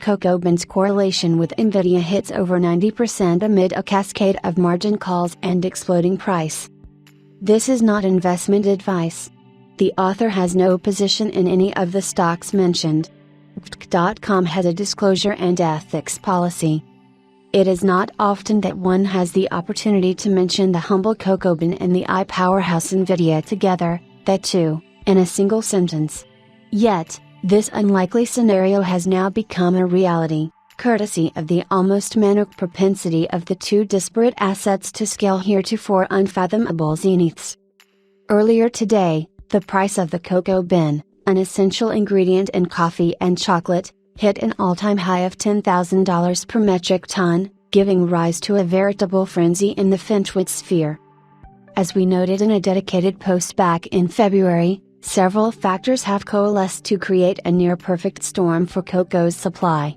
cocoa beans correlation with NVIDIA hits over 90% amid a cascade of margin calls and exploding price. This is not investment advice. The author has no position in any of the stocks mentioned. .com has a disclosure and ethics policy. It is not often that one has the opportunity to mention the humble cocoa bean and the powerhouse NVIDIA together, that too, in a single sentence. Yet, this unlikely scenario has now become a reality, courtesy of the almost manic propensity of the two disparate assets to scale heretofore unfathomable zeniths. Earlier today, the price of the cocoa bean, an essential ingredient in coffee and chocolate, hit an all-time high of $10,000 per metric ton, giving rise to a veritable frenzy in the Finchwood sphere. As we noted in a dedicated post back in February, several factors have coalesced to create a near-perfect storm for cocoa's supply.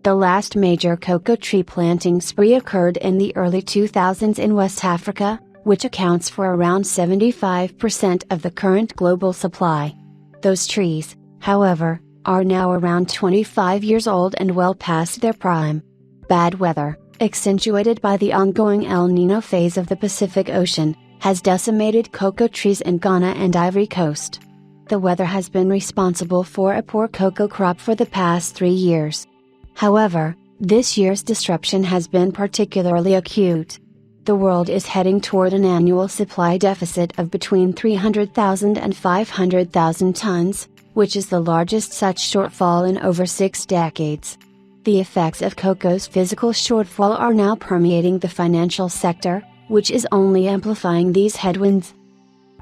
The last major cocoa tree planting spree occurred in the early 2000s in West Africa, which accounts for around 75% of the current global supply. Those trees, however, are now around 25 years old and well past their prime. Bad weather, accentuated by the ongoing El Niño phase of the Pacific Ocean, has decimated cocoa trees in Ghana and Ivory Coast. The weather has been responsible for a poor cocoa crop for the past 3 years. However, this year's disruption has been particularly acute. The world is heading toward an annual supply deficit of between 300,000 and 500,000 tons, which is the largest such shortfall in over 6 decades. The effects of cocoa's physical shortfall are now permeating the financial sector, which is only amplifying these headwinds.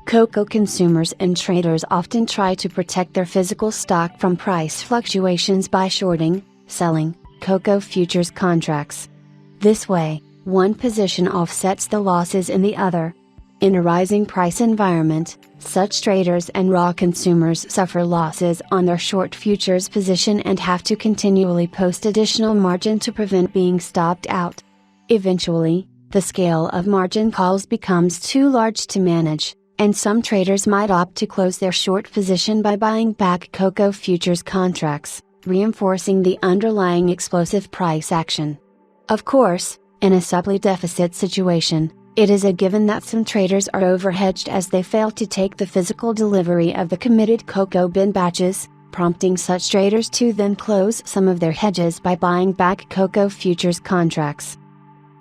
Cocoa consumers and traders often try to protect their physical stock from price fluctuations by shorting, selling, cocoa futures contracts. This way, one position offsets the losses in the other. In a rising price environment, such traders and raw consumers suffer losses on their short futures position and have to continually post additional margin to prevent being stopped out. Eventually, the scale of margin calls becomes too large to manage, and some traders might opt to close their short position by buying back cocoa futures contracts, reinforcing the underlying explosive price action. Of course, in a supply deficit situation, it is a given that some traders are overhedged as they fail to take the physical delivery of the committed cocoa bean batches, prompting such traders to then close some of their hedges by buying back cocoa futures contracts.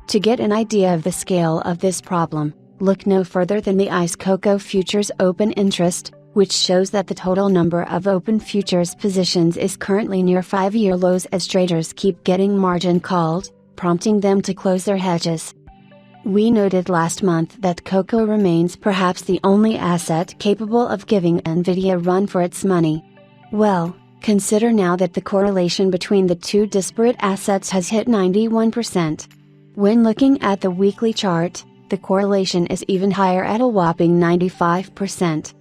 To get an idea of the scale of this problem, look no further than the ICE Cocoa Futures Open Interest, which shows that the total number of open futures positions is currently near 5-year lows as traders keep getting margin called, prompting them to close their hedges. We noted last month that cocoa remains perhaps the only asset capable of giving NVIDIA a run for its money. Well, consider now that the correlation between the two disparate assets has hit 91%. When looking at the weekly chart, the correlation is even higher at a whopping 95%.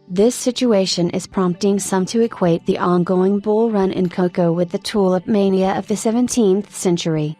This situation is prompting some to equate the ongoing bull run in cocoa with the tulip mania of the 17th century.